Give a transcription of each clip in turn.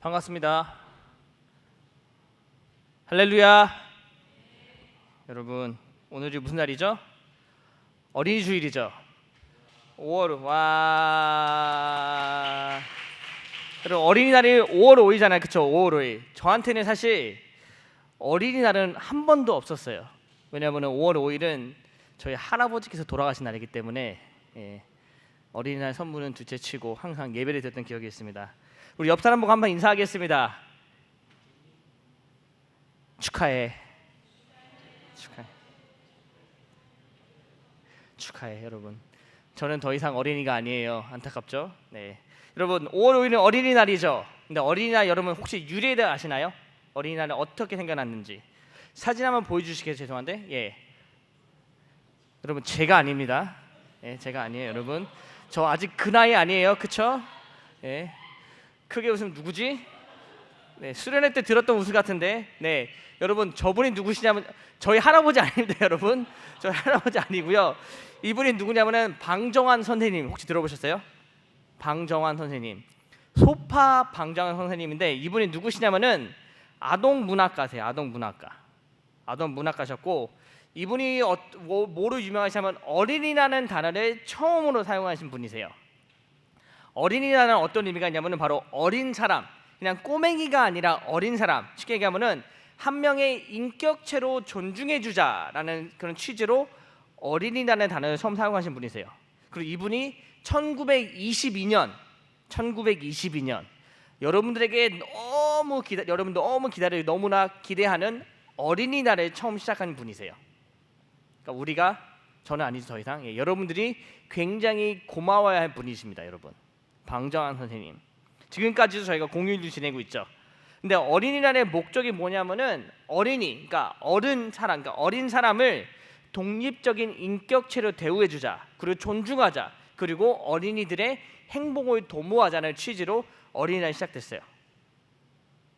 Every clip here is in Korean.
반갑습니다. 할렐루야. 여러분, 오늘이 무슨 날이죠? 어린이 주일이죠. 5월 와. 여러분, 어린이날이 5월 5일이잖아요. 그쵸? 5월 5일. 저한테는 사실 어린이날은 한 번도 없었어요. 왜냐하면 5월 5일은 저희 할아버지께서 돌아가신 날이기 때문에 어린이날 선물은 둘째치고 항상 예배를 드렸던 기억이 있습니다. 우리 옆 사람 보고 한번 인사하겠습니다. 축하해. 축하해 여러분. 저는 더 이상 어린이가 아니에요. 안타깝죠? 네. 여러분, 5월 5일은 어린이날이죠. 근데 어린이날 여러분 혹시 유래에 대해 아시나요? 어린이날은 어떻게 생겨났는지 사진 한번 보여주시겠어요? 죄송한데, 여러분 제가 아닙니다. 제가 아니에요, 여러분. 저 아직 그 나이 아니에요, 그쵸? 크게 웃으면 누구지? 수련회 때 들었던 웃음 같은데, 여러분 저분이 누구시냐면 저희 할아버지 아닙니다, 여러분. 저희 할아버지 아니고요. 이분이 누구냐면은 방정환 선생님 혹시 들어보셨어요? 방정환 선생님, 소파 방정환 선생님인데 이분이 누구시냐면은 아동문학가세요. 아동문학가셨고 이분이 뭐로 유명하시냐면 어린이라는 단어를 처음으로 사용하신 분이세요. 어린이라는 어떤 의미가 있냐면은 바로 어린 사람, 그냥 꼬맹이가 아니라 어린 사람. 쉽게 얘기하면은 한 명의 인격체로 존중해주자라는 그런 취지로 어린이라는 단어를 처음 사용하신 분이세요. 그리고 이분이 1922년 여러분들에게 너무나 기대하는 어린이날을 처음 시작한 분이세요. 그러니까 우리가, 저는 아니죠 더 이상, 여러분들이 굉장히 고마워야 할 분이십니다, 여러분. 방정환 선생님. 지금까지도 저희가 공휴일을 지내고 있죠. 근데 어린이날의 목적이 뭐냐면은 그러니까 어린 사람을 독립적인 인격체로 대우해주자, 그리고 존중하자, 그리고 어린이들의 행복을 도모하자는 취지로 어린이날이 시작됐어요.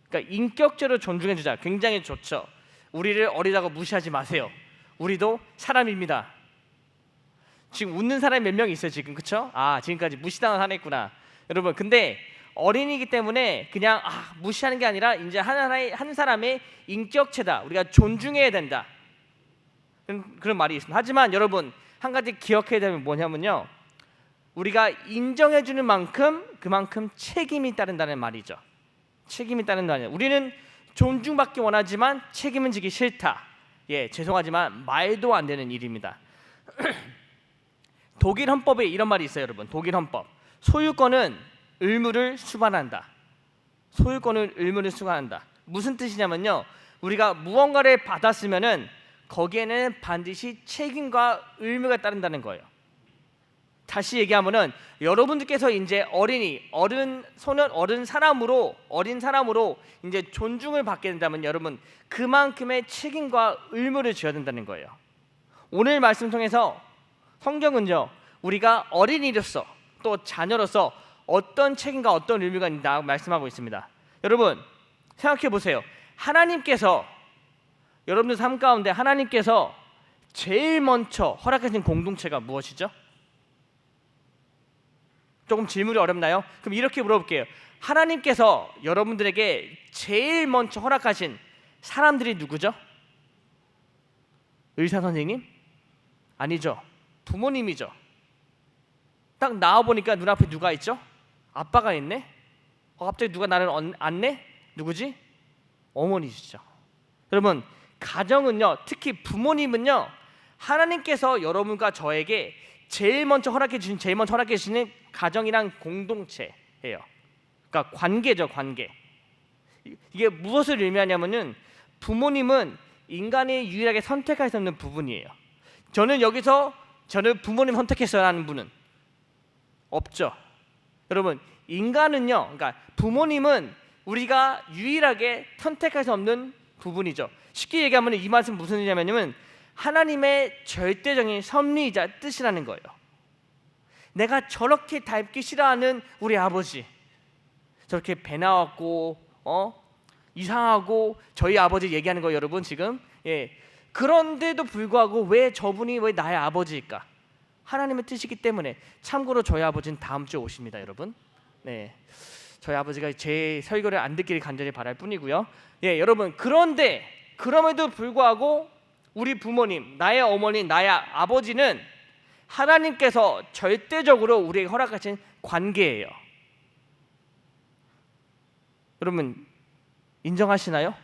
그러니까 인격체로 존중해주자, 굉장히 좋죠. 우리를 어리다고 무시하지 마세요. 우리도 사람입니다. 지금 웃는 사람이 몇 명 있어요 지금, 그쵸? 지금까지 무시당한 사람 있구나. 여러분, 근데 어린이기 때문에 그냥 무시하는 게 아니라 이제 한 사람의 인격체다, 우리가 존중해야 된다, 그런 말이 있습니다. 하지만 여러분, 한 가지 기억해야 되는 뭐냐면요, 우리가 인정해주는 만큼 그만큼 책임이 따른다는 말이죠. 책임이 따른다는, 우리는 존중받기 원하지만 책임은 지기 싫다. 죄송하지만 말도 안 되는 일입니다. 독일 헌법에 이런 말이 있어요, 여러분. 독일 헌법. 소유권은 의무를 수반한다. 무슨 뜻이냐면요, 우리가 무언가를 받았으면은 거기에는 반드시 책임과 의무가 따른다는 거예요. 다시 얘기하면은 여러분들께서 이제 어린 사람으로 이제 존중을 받게 된다면 여러분, 그만큼의 책임과 의무를 져야 된다는 거예요. 오늘 말씀 통해서 성경은요, 우리가 어린이로서 또 자녀로서 어떤 책임과 어떤 의무가 있다 말씀하고 있습니다. 여러분 생각해 보세요. 하나님께서 여러분들 삶 가운데 하나님께서 제일 먼저 허락하신 공동체가 무엇이죠? 조금 질문이 어렵나요? 그럼 이렇게 물어볼게요. 하나님께서 여러분들에게 제일 먼저 허락하신 사람들이 누구죠? 의사 선생님? 아니죠. 부모님이죠. 딱 나와보니까 눈앞에 누가 있죠? 아빠가 있네? 갑자기 누가 나를 안네? 누구지? 어머니시죠. 여러분, 가정은요, 특히 부모님은요, 하나님께서 여러분과 저에게 제일 먼저 허락해 주시는 가정이란 공동체예요. 그러니까 관계죠, 관계. 이게 무엇을 의미하냐면은 부모님은 인간이 유일하게 선택할 수 없는 부분이에요. 저는 부모님 선택했어요 하는 분은 없죠. 여러분, 인간은요, 그러니까 부모님은 우리가 유일하게 선택할 수 없는 부분이죠. 쉽게 얘기하면 이 말씀 무슨 의미냐면은 하나님의 절대적인 섭리이자 뜻이라는 거예요. 내가 저렇게 닮기 싫어하는 우리 아버지, 저렇게 배 나왔고 이상하고 저희 아버지 얘기하는 거예요, 여러분 지금. 그런데도 불구하고 왜 저분이 왜 나의 아버지일까? 하나님의 뜻이기 때문에. 참고로 저희 아버지는 다음 주에 오십니다, 여러분. 저희 아버지가 제 설교를 안 듣기를 간절히 바랄 뿐이고요. 예, 여러분, 그런데 그럼에도 불구하고 우리 부모님, 나의 어머니, 나의 아버지는 하나님께서 절대적으로 우리에게 허락하신 관계예요. 여러분, 인정하시나요?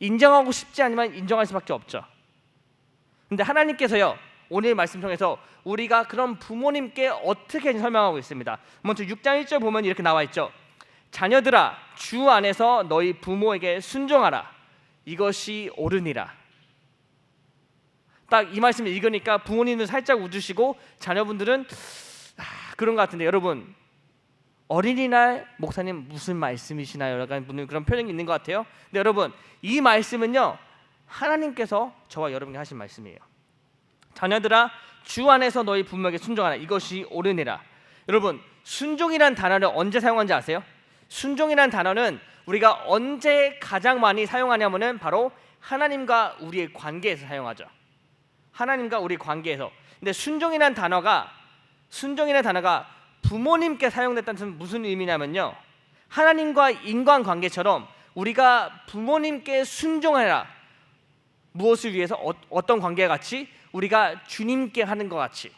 인정하고 싶지 않지만 인정할 수밖에 없죠. 근데 하나님께서요, 오늘 말씀 통해서 우리가 그런 부모님께 어떻게 설명하고 있습니다. 먼저 6장 1절 보면 이렇게 나와 있죠. 자녀들아, 주 안에서 너희 부모에게 순종하라. 이것이 옳으니라. 딱 이 말씀을 읽으니까 부모님은 살짝 웃으시고 자녀분들은 그런 것 같은데, 여러분, 어린이날 목사님 무슨 말씀이시나요? 약간 그런 표현이 있는 것 같아요. 근데 여러분, 이 말씀은요, 하나님께서 저와 여러분에게 하신 말씀이에요. 자녀들아, 주 안에서 너희 부모에게 순종하라. 이것이 옳으니라. 여러분, 순종이란 단어를 언제 사용한지 아세요? 순종이란 단어는 우리가 언제 가장 많이 사용하냐면은 바로 하나님과 우리의 관계에서 사용하죠. 하나님과 우리 관계에서. 근데 순종이란 단어가 부모님께 사용됐다는 것은 무슨 의미냐면요, 하나님과 인간관계처럼 우리가 부모님께 순종해라. 무엇을 위해서? 어떤 관계와 같이? 우리가 주님께 하는 것 같이,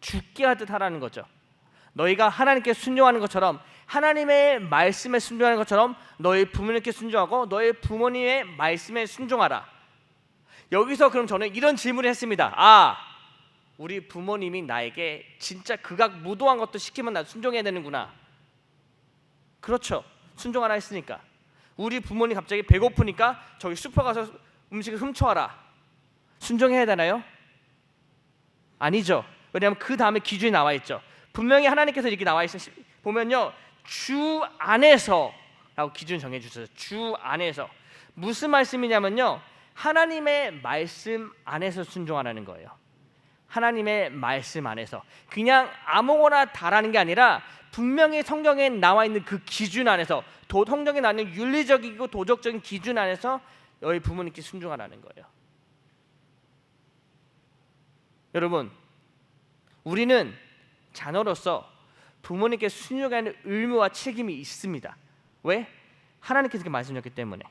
죽게 하듯 하라는 거죠. 너희가 하나님께 순종하는 것처럼, 하나님의 말씀에 순종하는 것처럼 너희 부모님께 순종하고 너희 부모님의 말씀에 순종하라. 여기서 그럼 저는 이런 질문을 했습니다. 우리 부모님이 나에게 진짜 극악무도한 것도 시키면 나 순종해야 되는구나. 그렇죠. 순종하라 했으니까. 우리 부모님 갑자기 배고프니까 저기 슈퍼 가서 음식을 훔쳐와라. 순종해야 되나요? 아니죠. 왜냐하면 그 다음에 기준이 나와 있죠. 분명히 하나님께서 이렇게 나와 있어요. 보면요, 주 안에서 라고 기준 정해주셨어요. 주 안에서. 무슨 말씀이냐면요, 하나님의 말씀 안에서 순종하라는 거예요. 하나님의 말씀 안에서. 그냥 아무거나 다라는 게 아니라 분명히 성경에 나와 있는 그 기준 안에서, 성경에 나와 있는 윤리적이고 도덕적인 기준 안에서 너희 부모님께 순종하라는 거예요. 여러분, 우리는 자녀로서 부모님께 순종하는 의무와 책임이 있습니다. 왜? 하나님께서 그렇게 말씀하셨기 때문에.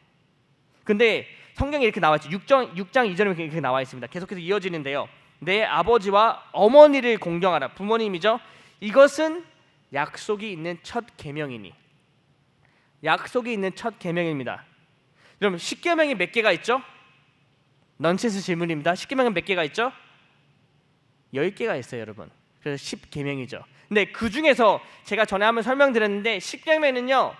근데 성경에 이렇게 나와 있죠. 6장 2절에 이렇게 나와 있습니다. 계속해서 이어지는데요. 내 아버지와 어머니를 공경하라. 부모님이죠. 이것은 약속이 있는 첫 계명이니. 약속이 있는 첫 계명입니다. 여러분, 십계명이 몇 개가 있죠? 넌센스 질문입니다. 십계명은 몇 개가 있죠? 10개가 있어요, 여러분. 그래서 10계명이죠. 근데 그 중에서 제가 전에 한번 설명드렸는데, 십계명에는요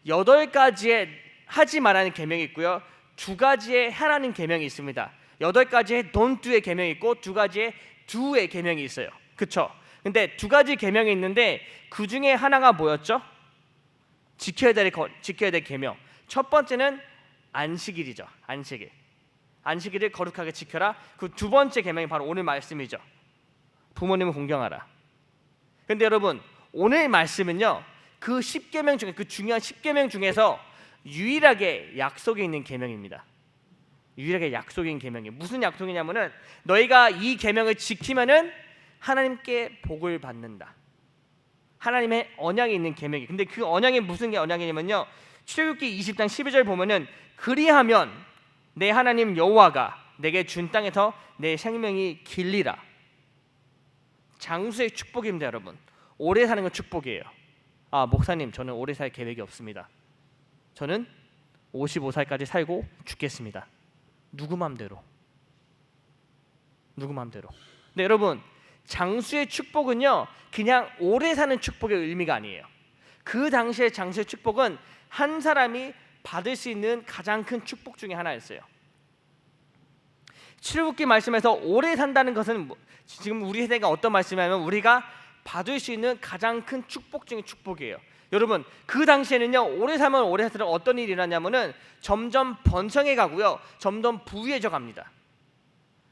8가지의 하지 말라는 계명이 있고요, 2가지의 하라는 계명이 있습니다. 8가지의 don't do의 계명이 있고 2가지의 do의 계명이 있어요. 그렇죠? 근데 2가지 계명이 있는데 그 중에 하나가 뭐였죠? 지켜야 될 계명. 첫 번째는 안식일이죠. 안식일을 거룩하게 지켜라. 그 2번째 계명이 바로 오늘 말씀이죠. 부모님을 공경하라. 근데 여러분, 오늘 말씀은요, 그 10계명 중에, 그 중요한 10계명 중에서 유일하게 약속이 있는 계명입니다. 유일하게 약속이 있는 계명이 무슨 약속이냐면은, 너희가 이 계명을 지키면은 하나님께 복을 받는다. 하나님의 언약이 있는 계명이. 근데 그 언약이 무슨 게 언약이냐면요, 출애굽기 20장 12절 보면은, 그리하면 내 하나님 여호와가 내게 준 땅에서 내 생명이 길리라. 장수의 축복입니다, 여러분. 오래 사는 건 축복이에요. 목사님, 저는 오래 살 계획이 없습니다. 저는 55살까지 살고 죽겠습니다. 누구 맘대로. 근데 여러분, 장수의 축복은요, 그냥 오래 사는 축복의 의미가 아니에요. 그 당시의 장수의 축복은 한 사람이 받을 수 있는 가장 큰 축복 중에 하나였어요. 출애굽기 말씀에서 오래 산다는 것은 지금 우리 세대가 어떤 말씀이냐면, 우리가 받을 수 있는 가장 큰 축복 중에 축복이에요. 여러분, 그 당시에는요, 오래 살면 오래 살수록 어떤 일이 일어나냐면은 점점 번성해 가고요, 점점 부유해져 갑니다.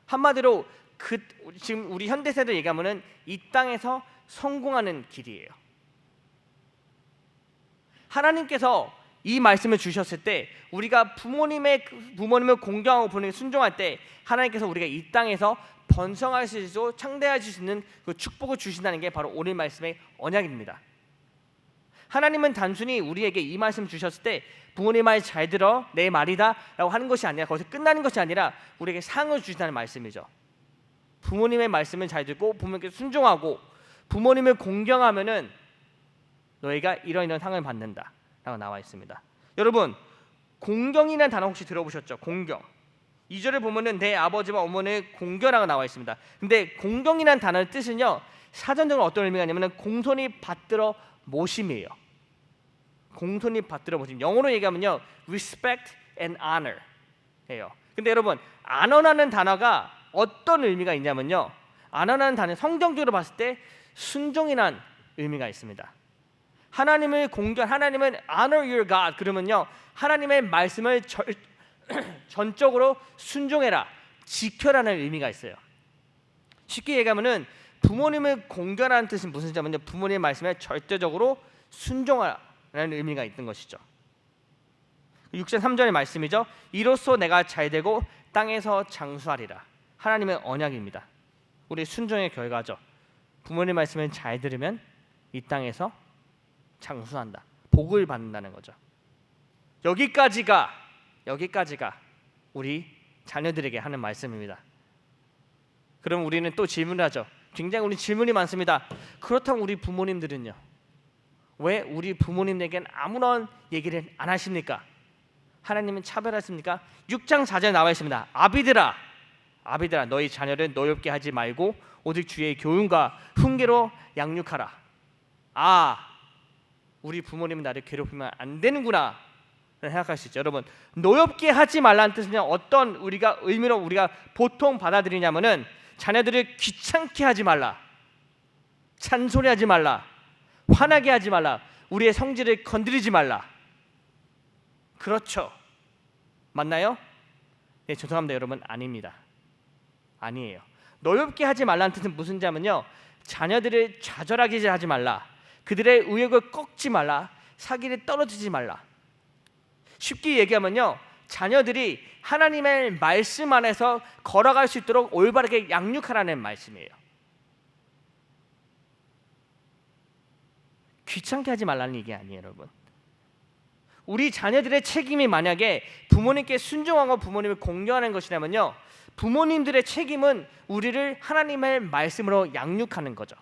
한마디로 지금 우리 현대 세대 얘기하면은 이 땅에서 성공하는 길이에요. 하나님께서 이 말씀을 주셨을 때 우리가 부모님을 공경하고 부모님을 순종할 때 하나님께서 우리가 이 땅에서 번성할 수 있고 창대할 수 있는 그 축복을 주신다는 게 바로 오늘 말씀의 언약입니다. 하나님은 단순히 우리에게 이 말씀 주셨을 때 부모님 말 잘 들어 내 말이다 라고 하는 것이 아니라 거기서 끝나는 것이 아니라 우리에게 상을 주신다는 말씀이죠. 부모님의 말씀을 잘 듣고 부모님께 순종하고 부모님을 공경하면은 너희가 이런 상을 받는다 라고 나와 있습니다. 여러분, 공경이라는 단어 혹시 들어보셨죠? 공경. 2절을 보면은 내 아버지와 어머니를 공경하라고 나와 있습니다. 근데 공경이라는 단어의 뜻은요, 사전적으로 어떤 의미가 있냐면은 공손히 받들어 모심이에요. 공손히 받들어 모심. 영어로 얘기하면요, respect and honor예요. 근데 여러분, honor라는 단어가 어떤 의미가 있냐면요, honor라는 단어 성경적으로 봤을 때 순종이라는 의미가 있습니다. 하나님을 하나님은 honor your God 그러면요, 하나님의 말씀을 전적으로 순종해라, 지켜라는 의미가 있어요. 쉽게 얘기하면은 부모님을 공경하라는 뜻은 무슨 뜻이냐면요, 부모님의 말씀에 절대적으로 순종하라는 의미가 있는 것이죠. 6절 3절의 말씀이죠. 이로써 내가 잘되고 땅에서 장수하리라. 하나님의 언약입니다. 우리 순종의 결과죠. 부모님 말씀을 잘 들으면 이 땅에서 장수한다, 복을 받는다는 거죠. 여기까지가 우리 자녀들에게 하는 말씀입니다. 그럼 우리는 또 질문을 하죠. 굉장히 우리 질문이 많습니다. 그렇다면 우리 부모님들은요, 왜 우리 부모님에게는 아무런 얘기를 안 하십니까? 하나님은 차별하십니까? 6장 4절에 나와 있습니다. 아비들아 너희 자녀를 노엽게 하지 말고 오직 주의 교훈과 훈계로 양육하라. 우리 부모님은 나를 괴롭히면 안 되는구나 생각할 수 있죠. 여러분, 노엽게 하지 말라는 뜻은 어떤 의미로 우리가 보통 받아들이냐면은 자녀들을 귀찮게 하지 말라, 잔소리하지 말라, 화나게 하지 말라, 우리의 성질을 건드리지 말라. 그렇죠? 맞나요? 네, 죄송합니다 여러분, 아닙니다. 아니에요. 노엽게 하지 말라는 뜻은 무슨 뜻이냐면요, 자녀들을 좌절하게 하지 말라, 그들의 의욕을 꺾지 말라, 사기를 떨어뜨리지 말라. 쉽게 얘기하면요, 자녀들이 하나님의 말씀 안에서 걸어갈 수 있도록 올바르게 양육하라는 말씀이에요. 귀찮게 하지 말라는 얘기 아니에요, 여러분. 우리 자녀들의 책임이 만약에 부모님께 순종하고 부모님을 공경하는 것이라면요, 부모님들의 책임은 우리를 하나님의 말씀으로 양육하는 거죠.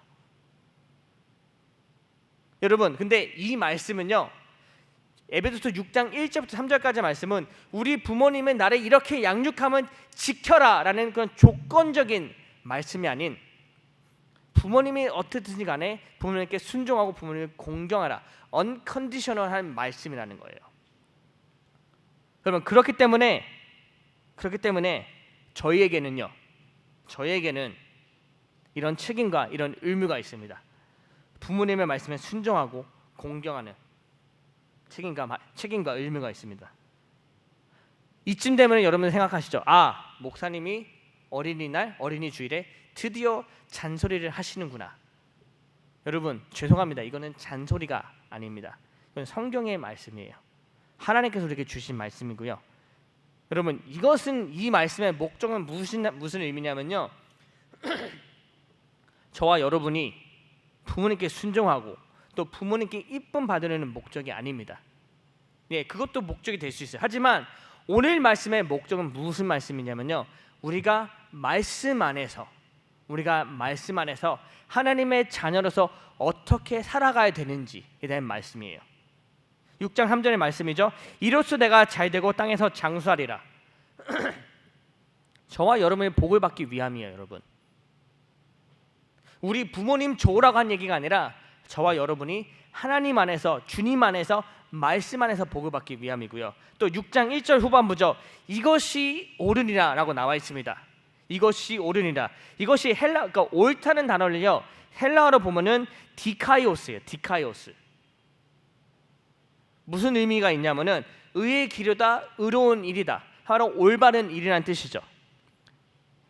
여러분, 근데 이 말씀은요, 에베소서 6장 1절부터 3절까지 말씀은 우리 부모님은 나를 이렇게 양육하면 지켜라 라는 그런 조건적인 말씀이 아닌, 부모님이 어떻든지 간에 부모님께 순종하고 부모님을 공경하라, 언컨디셔널한 말씀이라는 거예요. 여러분, 그렇기 때문에 저희에게는 이런 책임과 이런 의무가 있습니다. 부모님의 말씀에 순종하고 공경하는 책임과 의무가 있습니다. 이쯤 되면 여러분 생각하시죠. 목사님이 어린이날, 어린이 주일에 드디어 잔소리를 하시는구나. 여러분, 죄송합니다. 이거는 잔소리가 아닙니다. 이건 성경의 말씀이에요. 하나님께서 우리에게 주신 말씀이고요. 여러분, 이 말씀의 목적은 무슨 의미냐면요, 저와 여러분이 부모님께 순종하고 또 부모님께 이쁨 받으려는 목적이 아닙니다. 네, 그것도 목적이 될 수 있어요. 하지만 오늘 말씀의 목적은 무슨 말씀이냐면요, 우리가 말씀 안에서 하나님의 자녀로서 어떻게 살아가야 되는지에 대한 말씀이에요. 6장 3절의 말씀이죠. 이로써 내가 잘되고 땅에서 장수하리라. 저와 여러분의 복을 받기 위함이에요. 여러분, 우리 부모님 좋으라고 한 얘기가 아니라 저와 여러분이 하나님 안에서, 주님 안에서, 말씀 안에서 복을 받기 위함이고요. 또 6장 1절 후반부죠. 이것이 옳으니라 라고 나와 있습니다. 이것이 옳으니라. 이것이 그러니까 옳다는 단어를요, 헬라어로 보면은 디카이오스예요. 디카이오스. 무슨 의미가 있냐면은 의의 기류다, 의로운 일이다, 바로 올바른 일이라는 뜻이죠.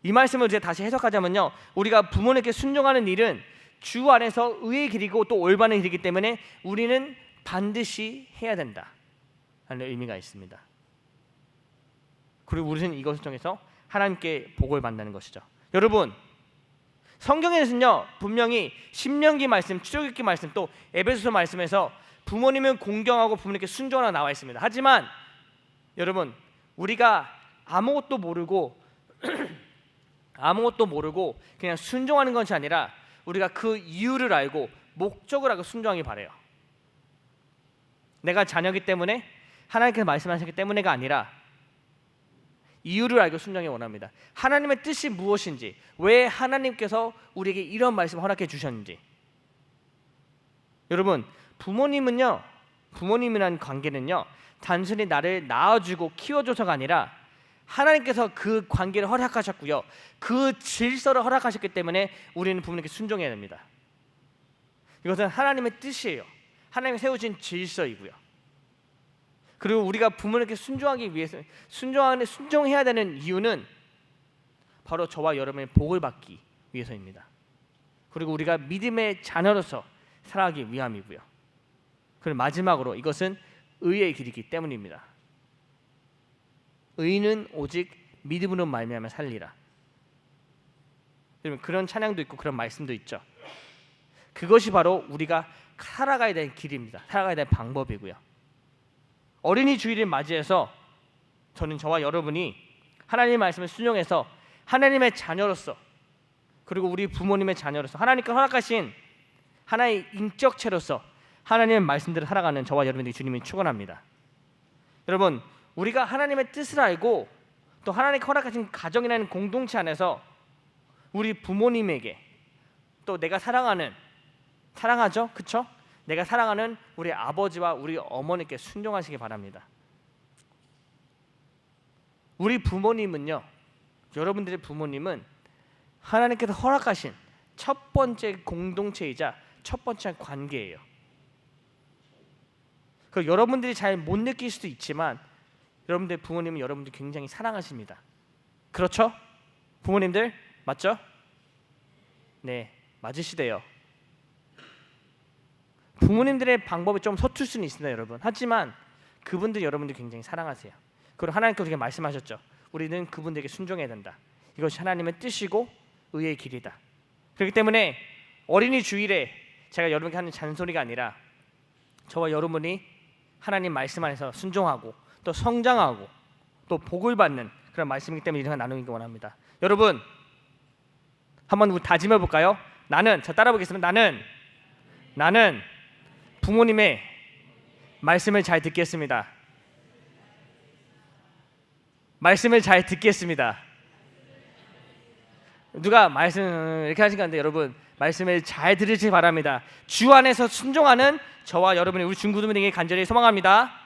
이 말씀을 이제 다시 해석하자면요, 우리가 부모님께 순종하는 일은 주 안에서 의의 길이고 또 올바른 길이기 때문에 우리는 반드시 해야 된다. 하는 의미가 있습니다. 그리고 우리는 이것을 통해서 하나님께 복을 받는 것이죠. 여러분, 성경에는요 분명히 신명기 말씀, 출애굽기 말씀, 또 에베소서 말씀에서 부모님은 공경하고 부모님께 순종하라고 나와 있습니다. 하지만 여러분, 우리가 아무것도 모르고 그냥 순종하는 것이 아니라 우리가 그 이유를 알고 목적을 알고 순종하기 바래요. 내가 자녀이기 때문에 하나님께서 말씀하셨기 때문에가 아니라 이유를 알고 순종하기 원합니다. 하나님의 뜻이 무엇인지, 왜 하나님께서 우리에게 이런 말씀을 허락해 주셨는지. 여러분, 부모님이란 관계는요 단순히 나를 낳아주고 키워줘서가 아니라 하나님께서 그 관계를 허락하셨고요, 그 질서를 허락하셨기 때문에 우리는 부모님께 순종해야 됩니다. 이것은 하나님의 뜻이에요. 하나님이 세우신 질서이고요. 그리고 우리가 부모님께 순종하기 위해서 순종해야 되는 이유는 바로 저와 여러분의 복을 받기 위해서입니다. 그리고 우리가 믿음의 자녀로서 살아가기 위함이고요. 그리고 마지막으로 이것은 의의 길이기 때문입니다. 의는 오직 믿음으로 말미암아 살리라. 여러분, 그런 찬양도 있고 그런 말씀도 있죠. 그것이 바로 우리가 살아가야 될 길입니다. 살아가야 될 방법이고요. 어린이 주일을 맞이해서 저와 여러분이 하나님의 말씀을 순종해서 하나님의 자녀로서, 그리고 우리 부모님의 자녀로서 하나님께 허락하신 하나의 인격체로서 하나님의 말씀대로 살아가는 저와 여러분들이 주님이 축원합니다. 여러분, 우리가 하나님의 뜻을 알고 또 하나님께 허락하신 가정이라는 공동체 안에서 우리 부모님에게, 또 내가 사랑하죠, 그렇죠? 내가 사랑하는 우리 아버지와 우리 어머니께 순종하시기 바랍니다. 우리 부모님은요, 여러분들의 부모님은 하나님께서 허락하신 첫 번째 공동체이자 첫 번째 관계예요. 그 여러분들이 잘 못 느낄 수도 있지만 여러분들 부모님은 여러분들 굉장히 사랑하십니다. 그렇죠? 부모님들 맞죠? 네, 맞으시대요. 부모님들의 방법이 좀 서툴 수는 있습니다, 여러분. 하지만 그분들 여러분들 굉장히 사랑하세요. 그리고 하나님께서 우리에게 말씀하셨죠. 우리는 그분들에게 순종해야 된다. 이것이 하나님의 뜻이고 의의 길이다. 그렇기 때문에 어린이 주일에 제가 여러분에게 하는 잔소리가 아니라 저와 여러분이 하나님 말씀 안에서 순종하고 또 성장하고 또 복을 받는 그런 말씀이기 때문에 이런 걸 나누기 원합니다. 여러분, 한번 우리 다짐해 볼까요? 자, 따라 보겠습니다. 나는 부모님의 말씀을 잘 듣겠습니다. 말씀을 잘 듣겠습니다. 누가 말씀 이렇게 하신 건데, 여러분 말씀을 잘 들으시기 바랍니다. 주 안에서 순종하는 저와 여러분의 우리 중고등부에게 간절히 소망합니다.